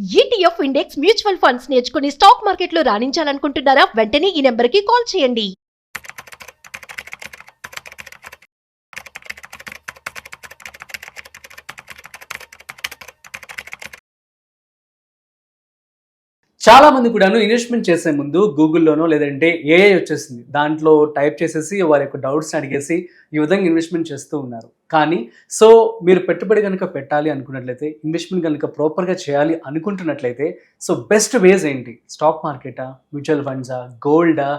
ETF index mutual funds నేర్చుకుని stock మార్కెట్లో రాణించాలనుకుంటున్నారా? వెంటనే ఈ నెంబర్కి కాల్ చేయండి. చాలా మంది కూడాను ఇన్వెస్ట్మెంట్ చేసే ముందు గూగుల్లోనో లేదంటే ఏఐ వచ్చేసింది, దాంట్లో టైప్ చేసేసి వారి యొక్క డౌట్స్ని అడిగేసి ఈ విధంగా ఇన్వెస్ట్మెంట్ చేస్తూ ఉన్నారు. కానీ మీరు పెట్టుబడి కనుక పెట్టాలి అనుకున్నట్లయితే, ఇన్వెస్ట్మెంట్ కనుక ప్రాపర్గా చేయాలి అనుకుంటున్నట్లయితే బెస్ట్ వేస్ ఏంటి? స్టాక్ మార్కెటా, మ్యూచువల్ ఫండ్సా, గోల్డా,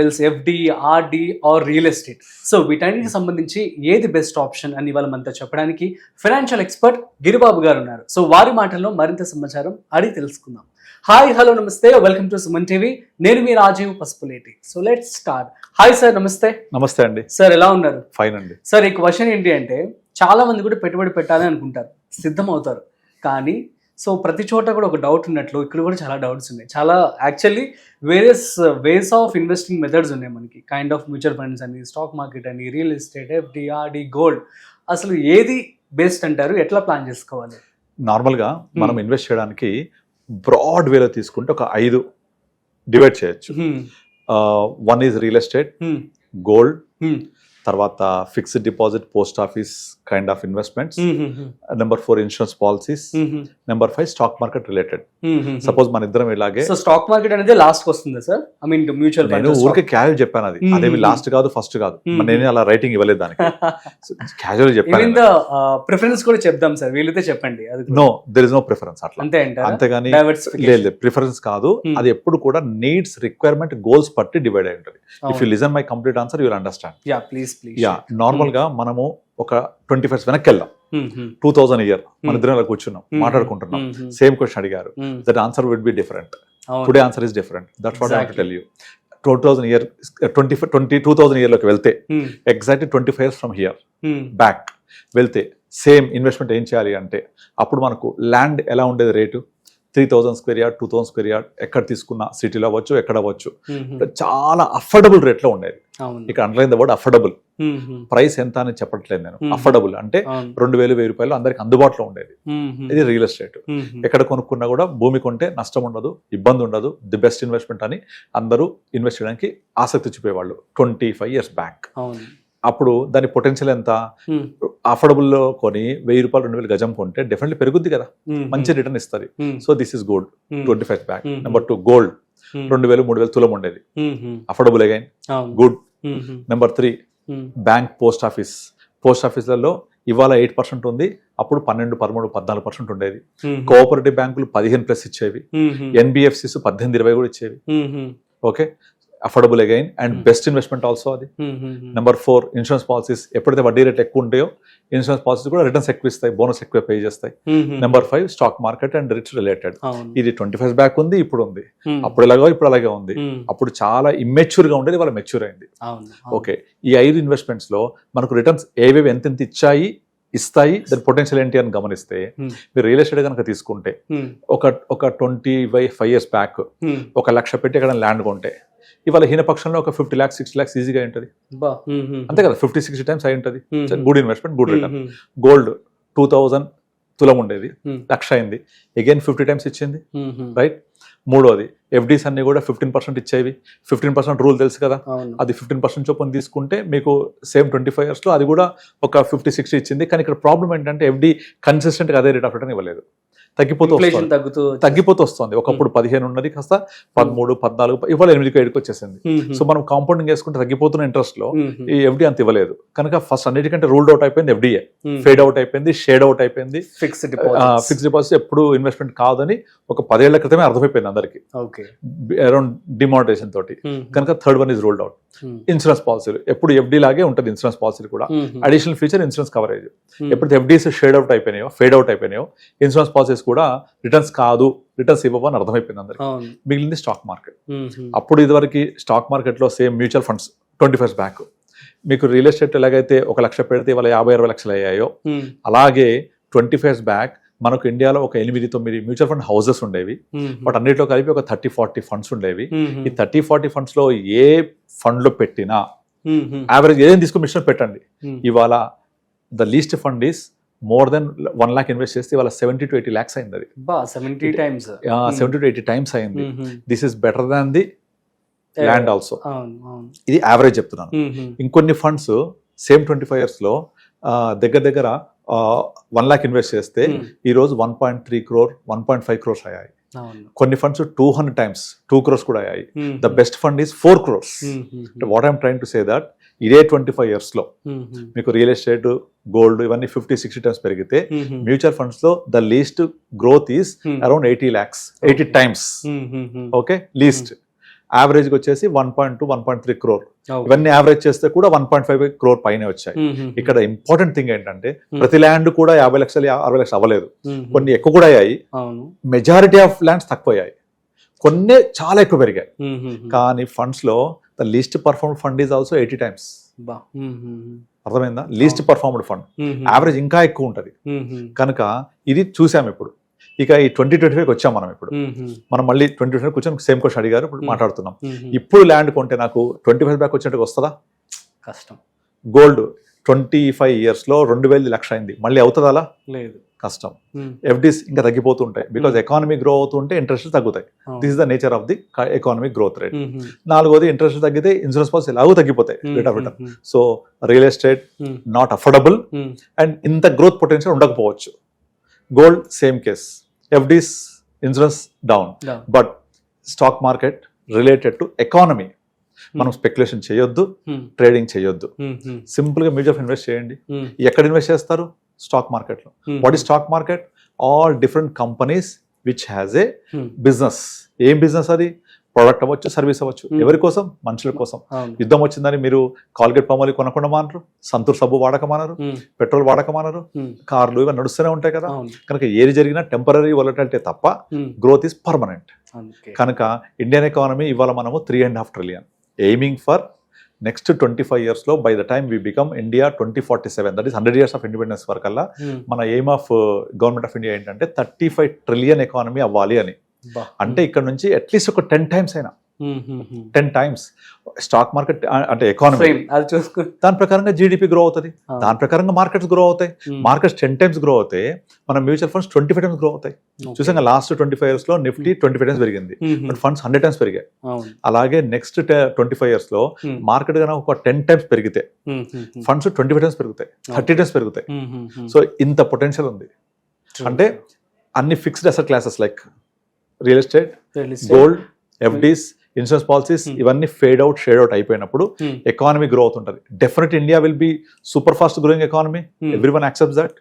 else FD, RD or real estate? వీటన్నిటికి సంబంధించి ఏది బెస్ట్ ఆప్షన్ అని ఇవాళ మనతో చెప్పడానికి ఫైనాన్షియల్ ఎక్స్పర్ట్ గిరిబాబు గారు ఉన్నారు. వారి మాటల్లో మరింత సమాచారం అడిగి తెలుసుకుందాం. Hi, hello, namaste, welcome to Suman TV. నేను మీ Rajiv Pasupuleti. Let's start. Hi sir, namaste. Namaste అండి. సార్, ఎలా ఉన్నారు? ఫైన్ అండి. సార్, ఈ క్వశ్చన్ ఏంటి అంటే, చాలా మంది కూడా పెట్టుబడి పెట్టాలి అనుకుంటారు, సిద్ధం అవుతారు, కానీ ప్రతి చోట కూడా ఒక డౌట్ ఉన్నట్లు ఇక్కడ కూడా చాలా డౌట్స్ ఉన్నాయి. చాలా actually various ways of investing methods ఉన్నాయి మనకి. కైండ్ ఆఫ్ మ్యూచువల్ ఫండ్స్ అని, స్టాక్ మార్కెట్ అని, real estate, FD, RD, gold. అసలు ఏది బెస్ట్ అంటారు? ఎట్లా ప్లాన్ చేసుకోవాలి? నార్మల్గా మనం ఇన్వెస్ట్ చేయడానికి బ్రాడ్ వేలో తీసుకుంటే ఒక 5 డివైడ్ చేయొచ్చు. 1 ఈజ్ రియల్ ఎస్టేట్, గోల్డ్, తర్వాత fixed deposit, post office kind of investments, number 4 insurance policies, number 5 stock market related. Suppose మన ఇద్దరం ఇలాగే స్టాక్ మార్కెట్ అనేది లాస్ట్ వస్తుంది సార్. ఐ మీన్ మ్యూచువల్ నేను ఊరికే క్యాజువల్ చెప్పాను, అదేమి లాస్ట్ కాదు ఫస్ట్ కాదు, నేను అలా రైటింగ్ ఇవ్వలేదు దానికి, క్యాజువల్ చెప్పాను. ప్రిఫరెన్స్ కూడా చెప్దాం సార్, వీలైతే చెప్పండి. No, there is no preference అట్లా, అంతేగాని లేదు ప్రిఫరెన్స్ కాదు. అది ఎప్పుడు కూడా నీడ్స్, రిక్వైర్మెంట్, గోల్స్ పట్టి డివైడ్ అయి ఉంటుంది. If you listen my complete answer you will understand. Normal గా మనము ఒక 25 వెనక్కి వెళ్దాం. 2000 ఇయర్ మన ఇద్దరం ఇలా కూర్చున్నాం, మాట్లాడుకుంటున్నాం, సేమ్ క్వశ్చన్ అడిగారు. That answer will be different. Today answer is different. That's what I have to tell you. 2000 year 2000 year లోకి వెళ్తే exactly 25 years from here back వెళ్తే సేమ్ ఇన్వెస్ట్మెంట్ ఏం చేయాలి అంటే, అప్పుడు మనకు ల్యాండ్ ఎలా ఉండేది rate? 3000 square yard, 2000 square yard, ఎక్కడ తీసుకున్నా, సిటీలో అవ్వచ్చు, ఎక్కడ అవ్వచ్చు, చాలా అఫోర్డబుల్ రేట్లో ఉండేది. ఇక్కడ underline the word affordable. Price ఎంత అని చెప్పట్లేదు నేను. అఫోర్డబుల్ అంటే 2000 రూపాయలు అందరికి అందుబాటులో ఉండేది. ఇది రియల్ ఎస్టేట్. ఎక్కడ కొనుక్కున్నా కూడా భూమి కొంటే నష్టం ఉండదు, ఇబ్బంది ఉండదు, ది బెస్ట్ ఇన్వెస్ట్మెంట్ అని అందరూ ఇన్వెస్ట్ చేయడానికి ఆసక్తి చూపేవాళ్ళు 25 ఇయర్స్ బ్యాక్. అప్పుడు దాని పొటెన్షియల్ ఎంత? అఫోర్డబుల్ లో కొని 1000 రూపాయలు 2000 గజం కొంటే డెఫినెట్లీ పెరుగుద్ది కదా, మంచి రిటర్న్ ఇస్తుంది. This is gold 25 back. Number 2 gold 2000-3000 తులం ఉండేది, affordable again, good. Number 3 bank, post office. Post ఆఫీస్లలో ఇవాళ 8% ఉంది, అప్పుడు 12, 13, 14% ఉండేది. కోఆపరేటివ్ బ్యాంకులు 15+ ఇచ్చేవి, ఎన్బిఎఫ్సిస్ 18-20 కూడా ఇచ్చేవి. Okay, affordable again and best investment also అది. Number 4 insurance policies. ఎప్పుడైతే వడ్డీ రేట్ ఎక్కువ ఉంటాయో ఇన్సూరెన్స్ పాలసీస్ కూడా రిటర్న్స్ ఎక్కువ ఇస్తాయి, బోనస్ ఎక్కువ పే చేస్తాయి. Number 5 stock market and rich related. ఇది 25 బ్యాక్ ఉంది, ఇప్పుడు ఉంది, అప్పుడు ఎలాగో ఇప్పుడు అలాగే ఉంది. అప్పుడు చాలా ఇమ్మెచ్యూర్ గా ఉండేది, వాళ్ళ మెచ్యూర్ అయింది. ఓకే, ఈ 5 ఇన్వెస్ట్మెంట్స్ లో మనకు రిటర్న్స్ ఏవేవి ఎంతెంత ఇస్తాయి, దాని పొటెన్షియల్ ఏంటి అని గమనిస్తే, మీరు రియల్ ఎస్టేట్ కనుక తీసుకుంటే ఒక 25 ఇయర్స్ బ్యాక్ 1 లక్ష పెట్టి ఎక్కడ ల్యాండ్ కొంటే ఇవాళ హీనపక్షంలో ఒక 50 lakhs 60 lakhs ఈజీగా ఉంటుంది. అంతే కదా, 50-60 times అయి ఉంటుంది. Good investment, good return. Gold 2000 తులం ఉండేది, 1,00,000 అయింది, అగైన్ 50 times ఇచ్చింది, రైట్. మూడోది ఎఫ్డీస్ అన్ని కూడా 15% ఇచ్చేవి. 15% రూల్ తెలుసు కదా, అది 15% చొప్పున తీసుకుంటే మీకు సేమ్ 25 years లో అది కూడా ఒక 50-60 ఇచ్చింది. కానీ ఇక్కడ ప్రాబ్లం ఏంటంటే ఎఫ్డీ కన్సిస్టెంట్ గా అదే రేట్ ఆఫ్ రిటర్న్ ఇవ్వలేదు, తగ్గిపోతూ వస్తుంది. ఒకప్పుడు 15 ఉన్నది కాస్త 13, 14, ఇవాళ 8-7 వచ్చేసింది. మనం కాంపౌండింగ్ చేసుకుంటే తగ్గిపోతున్న ఇంట్రెస్ట్ లో ఈ ఎఫ్డీ అంత ఇవ్వలేదు కనుక ఫస్ట్ అన్నిటికంటే రూల్డ్ అవుట్ అయిపోయింది ఎఫ్డీఏ. ఫేడ్ అవుట్ అయిపోయింది, షేడ్ అవుట్ అయిపోయింది. ఫిక్స్డ్ డిపాజిట్ ఎప్పుడు ఇన్వెస్ట్మెంట్ కాదని ఒక 10 ఏళ్ల క్రితమే అర్థమైపోయింది అందరికి, అరౌండ్ డిమానిటైజేషన్ తోటి. కనుక third one is ruled out. Insurance పాలసీలు ఎప్పుడు ఎఫ్డీ లాగే ఉంటుంది, ఇన్సూరెన్స్ పాలసీలు కూడా అడిషనల్ ఫీచర్ ఇన్సూరెన్స్ కవరేజ్. ఎప్పుడైతే ఎఫ్డీస్ షేడ్ అవుట్ అయిపోయినాయో, ఫేడ్ అవుట్ అయిపోయినాయో, ఇన్సూరెన్స్ పాలసీస్ కూడా రిటర్న్స్ ఇవ్వవు అని అర్థమైపోయింది అందరికి. మిగిలింది స్టాక్ మార్కెట్. అప్పుడు ఇదివరకు స్టాక్ మార్కెట్ లో సేమ్ మ్యూచువల్ ఫండ్స్ 25 బ్యాక్. మీకు రియల్ ఎస్టేట్ ఎలాగైతే 1 లక్ష పెడితే ఇవాళ 50-60 లక్షలు అయ్యాయో, అలాగే 25 బ్యాక్ మనకు ఇండియాలో ఒక 8-9 మ్యూచువల్ ఫండ్ హౌసెస్ ఉండేవి. బట్ అన్నిట్లో కలిపి ఒక 30-40 ఫండ్స్ ఉండేవి. ఈ 30-40 ఫండ్స్ లో ఏ ఫండ్ లో పెట్టినా యావరేజ్ ఏదైనా తీసుకుని మిషన్ పెట్టండి, ఇవాళ the least fund is more than 1 lakh invest చేస్తే వాళ్ళ 70 to 80 lakhs అయింది అది. 70 times. 70 to 80 times అయింది. This is better than the land also. అవును. ఇది యావరేజ్ చెప్తున్నాను. ఇంకొన్ని ఫండ్స్ సేమ్ 25 years లో దగ్గర 1 lakh ఇన్వెస్ట్ చేస్తే ఈ రోజు 1.3 crore 1.5 crores అయ్యాయి. కొన్ని ఫండ్స్ 200 times 2 crores కూడా అయ్యాయి. The best fund is 4 crores. What I'm trying to say that ఇదే 25 years లో మీకు రియల్ ఎస్టేట్, గోల్డ్ ఇవన్నీ 50-60 times పెరిగితే మ్యూచువల్ ఫండ్స్ లో the least growth is around 80 lakhs 80 times. Okay, least. Average వచ్చేసి 1.2-1.3 crore. ఇవన్నీ యావరేజ్ చేస్తే కూడా 1.5 crore పైనే వచ్చాయి. ఇక్కడ ఇంపార్టెంట్ థింగ్ ఏంటంటే ప్రతి ల్యాండ్ కూడా 50 లక్షలు 60 లక్షలు అవ్వలేదు. కొన్ని ఎక్కువ కూడా అయ్యాయి, మెజారిటీ ఆఫ్ ల్యాండ్స్ తక్కువ అయ్యాయి, కొన్ని చాలా ఎక్కువ పెరిగాయి. కానీ ఫండ్స్ లో the least performed fund is also 80 times. అర్థమైందా? లీస్ట్ పర్ఫార్మ్డ్ ఫండ్ యావరేజ్ ఇంకా ఎక్కువ ఉంటది. కనుక ఇది చూసాం. ఇప్పుడు ఇక ఈ 2025 వచ్చాం మనం. ఇప్పుడు మనం మళ్ళీ 2025 కూర్చొని సేమ్ క్వశ్చన్ అడిగారు, ఇప్పుడు మాట్లాడుతున్నాం. ఇప్పుడు ల్యాండ్ కొంటే నాకు 25 బ్యాక్ వచ్చేట్టుగా వస్తుందా? కష్టం. గోల్డ్ 25 years లో 2,000 లక్ష అయింది, మళ్ళీ అవుతుందా? అలా లేదు, కష్టం. ఎఫ్డీస్ ఇంకా తగ్గిపోతుంటాయి, బికాస్ ఎకానమీ గ్రో అవుతుంటే ఇంట్రెస్ట్ తగ్గుతాయి. This is the nature of the economic growth rate. నాలుగోది ఇంట్రెస్ట్ తగ్గితే ఇన్సూరెన్స్ పాలసీ ఎలాగో తగ్గిపోతాయి, rate of return. So real estate not affordable and ఇంత గ్రోత్ పొటెన్షియల్ ఉండకపోవచ్చు. Gold same case, FDs insurance down. But stock market related to economy. మనం speculation చేయొద్దు, trading చేయొద్దు. Simple గా మ్యూచువల్ ఫండ్ ఇన్వెస్ట్ చేయండి. ఎక్కడ ఇన్వెస్ట్ చేస్తారు? స్టాక్ మార్కెట్ లో. What is stock market? All different companies which has a business. ఏం business అది? ప్రొడక్ట్ అవ్వచ్చు, సర్వీస్ అవ్వచ్చు. ఎవరి కోసం? మనుషుల కోసం. యుద్ధం వచ్చిందని మీరు కాల్గేట్ పామాలి కొనకుండా మానరు, సంతూర్ సబ్బు వాడకమానరు, పెట్రోల్ వాడకమానరు, కార్లు ఇవన్నీ నడుస్తూనే ఉంటాయి కదా. కనుక ఏది జరిగినా టెంపరీ వొలటిలిటీ తప్ప గ్రోత్ ఈస్ పర్మనెంట్. కనుక ఇండియన్ ఎకానమీ ఇవాళ మనము 3.5 trillion, aiming for next 25 years లో by the time we become India 2047, that is 100 years of independence వరకల్లా మన aim of government of India ఏంటంటే 35 trillion ఎకానమీ అవ్వాలి అని. అంటే ఇక్కడ నుంచి అట్లీస్ట్ ఒక 10 times అయినా 10 times స్టాక్ మార్కెట్ అంటే ఎకానమీ దాని ప్రకారంగా జీడిపి గ్రో అవుతుంది, దాని ప్రకారంగా మార్కెట్స్ గ్రో అవుతాయి. మార్కెట్స్ 10 times గ్రో అవుతాయి, మన మ్యూచువల్ ఫండ్స్ 25 times గ్రో అవుతాయి. చూసాక లాస్ట్ 25 years లో నిఫ్టీ 25 times పెరిగింది, బట్ ఫండ్స్ 100 times పెరిగాయి. అలాగే నెక్స్ట్ 25 years లో మార్కెట్ కనుక ఒక 10 times పెరిగితే ఫండ్స్ 25 times పెరుగుతాయి, 30 times పెరుగుతాయి. సో ఇంత పొటెన్షియల్ ఉంది. అంటే అన్ని fixed asset classes like real estate, gold, FDs, insurance policies ఇవన్నీ షేడ్ అవుట్ అయిపోయినప్పుడు ఎకానమీ గ్రో అవుతుంటది. Definite India will be super fast growing economy. Everyone accepts that.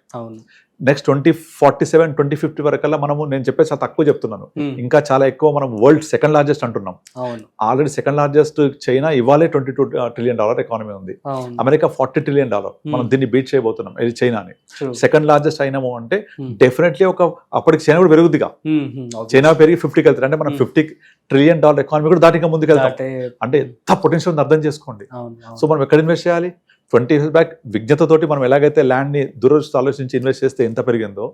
Next 2047, 2050 వరకల్లా మనము, నేను చెప్పేసి చాలా తక్కువ చెప్తున్నాను, ఇంకా చాలా ఎక్కువ మనం వరల్డ్ సెకండ్ లార్జెస్ట్ అంటున్నాం. ఆల్రెడీ సెకండ్ లార్జెస్ట్ చైనా ఇవాళే $22 trillion ఎకానమీ ఉంది. America $40 trillion. మనం దీన్ని బీట్ చేయబోతున్నాం ఇది చైనాని. సెకండ్ లార్జెస్ట్ అయినాము అంటే డెఫినెట్లీ అప్పటికి చైనా కూడా పెరుగుద్దిగా. చైనా పెరిగి 50కి వెళ్తారు అంటే మనం $50 trillion ఎకానమీ కూడా దాటిగా ముందుకు వెళ్తాం. అంటే ఎంత పొటెన్షియల్ అర్థం చేసుకోండి. సో మనం ఎక్కడ ఇన్వెస్ట్ చేయాలి? 20 years బ్యాక్ విజ్ఞతతోటి మనం ఎలాగైతే ల్యాండ్ ని దూరదృష్టి ఆలోచించి ఇన్వెస్ట్ చేస్తే ఎంత పెరిగిందో,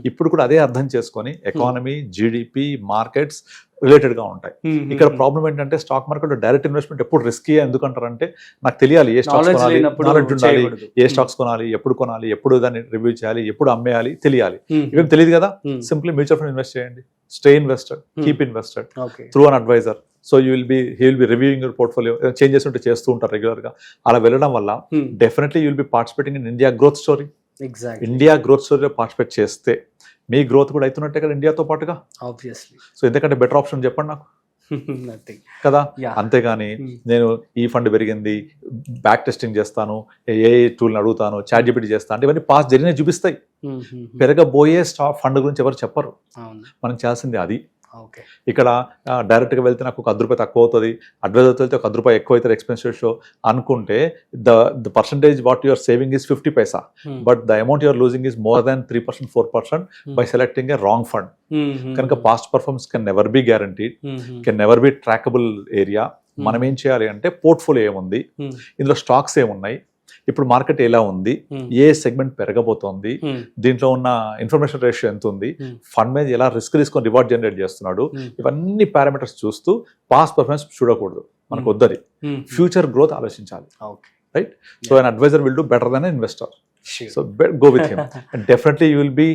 ఇప్పుడు కూడా అదే అర్థం చేసుకొని ఎకానమీ, జీడిపి, మార్కెట్స్ రిలేటెడ్ గా ఉంటాయి. ఇక్కడ ప్రాబ్లం ఏంటంటే స్టాక్ మార్కెట్ లో డైరెక్ట్ ఇన్వెస్ట్మెంట్ ఎప్పుడు రిస్కీ. ఎందుకంటారంటే నాకు తెలియాలి ఏ స్టాక్స్ కొనాలి, నాలెడ్జ్ ఉండాలి, ఏ స్టాక్స్ కొనాలి, ఎప్పుడు కొనాలి, ఎప్పుడు దాన్ని రివ్యూ చేయాలి, ఎప్పుడు అమ్మేయాలి తెలియాలి. ఇవేం తెలియదు కదా. సింప్లీ మ్యూచువల్ ఫండ్ ఇన్వెస్ట్ చేయండి, stay invested, keep invested through an advisor. So he will be reviewing your portfolio. Changes ఉంటే చేస్తూ ఉంటారు రెగ్యులర్ గా. అలా వెళ్ళడం వల్ల definitely you will be participating in India growth story. India growth స్టోరీలో participate చేస్తే మీ గ్రోత్ కూడా అవుతున్నట్టే కదా ఇండియాతో పాటుగా. ఆబ్వియస్లీ. సో ఎందుకంటే బెటర్ ఆప్షన్ చెప్పండి నాకు కదా. అంతేగాని నేను ఈ ఫండ్ పెరిగింది, బ్యాక్ టెస్టింగ్ చేస్తాను, ఏ టూల్ని అడుగుతాను, చాట్ జీపీటీ చేస్తాను అంటే ఇవన్నీ పాస్ జరిగిన చూపిస్తాయి. పెరగబోయే స్టాక్ ఫండ్ గురించి ఎవరు చెప్పరు. మనం చేయాల్సింది అది. ఇక్కడ డైరెక్ట్గా వెళ్తే నాకు ఒక ₹1 తక్కువ అవుతుంది, అడ్వైజర్తో వెళ్తే ఒక ₹1 ఎక్కువ అవుతుంది ఎక్స్పెన్స్ రేషియో అనుకుంటే the percentage what your saving is 50 paisa, but the amount your losing is more than 3%, 4% by selecting a wrong fund. కనుక past performance can never be guaranteed, can never be trackable area. మనం ఏం చేయాలి అంటే portfolio ఏముంది, ఇందులో stocks ఏమున్నాయి, ఇప్పుడు market ఎలా ఉంది, ఏ సెగ్మెంట్ పెరగబోతోంది, దీంట్లో ఉన్న ఇన్ఫర్మేషన్ రేషియో ఎంత ఉంది, ఫండ్ మీద ఎలా రిస్క్ తీసుకొని రివార్డ్ జనరేట్ చేస్తున్నాడు, ఇవన్నీ పారామీటర్స్ చూస్తూ పాస్ట్ పర్ఫార్మెన్స్ చూడకూడదు. మనకు వద్దది. ఫ్యూచర్ గ్రోత్ ఆలోచించాలి. Right. So an advisor will do better than investor. So go with him. And definitely you will be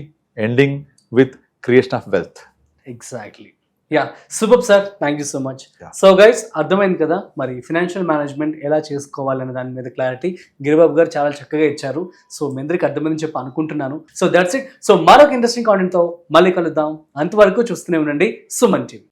ending with creation of wealth. Exactly. Yeah, super sir, thank you so much. Yeah. So guys, అర్థమైంది కదా మరి financial management ఎలా చేసుకోవాలనే దాని మీద clarity Giribabu గారు చాలా చక్కగా ఇచ్చారు. సో మీ అందరికి అర్థమైందని చెప్పి అనుకుంటున్నాను. So that's it. సో మరొక ఇంట్రెస్టింగ్ కాంటెంట్తో మళ్ళీ కలుద్దాం. అంతవరకు చూస్తూనే ఉండండి సుమన్ టీవీ.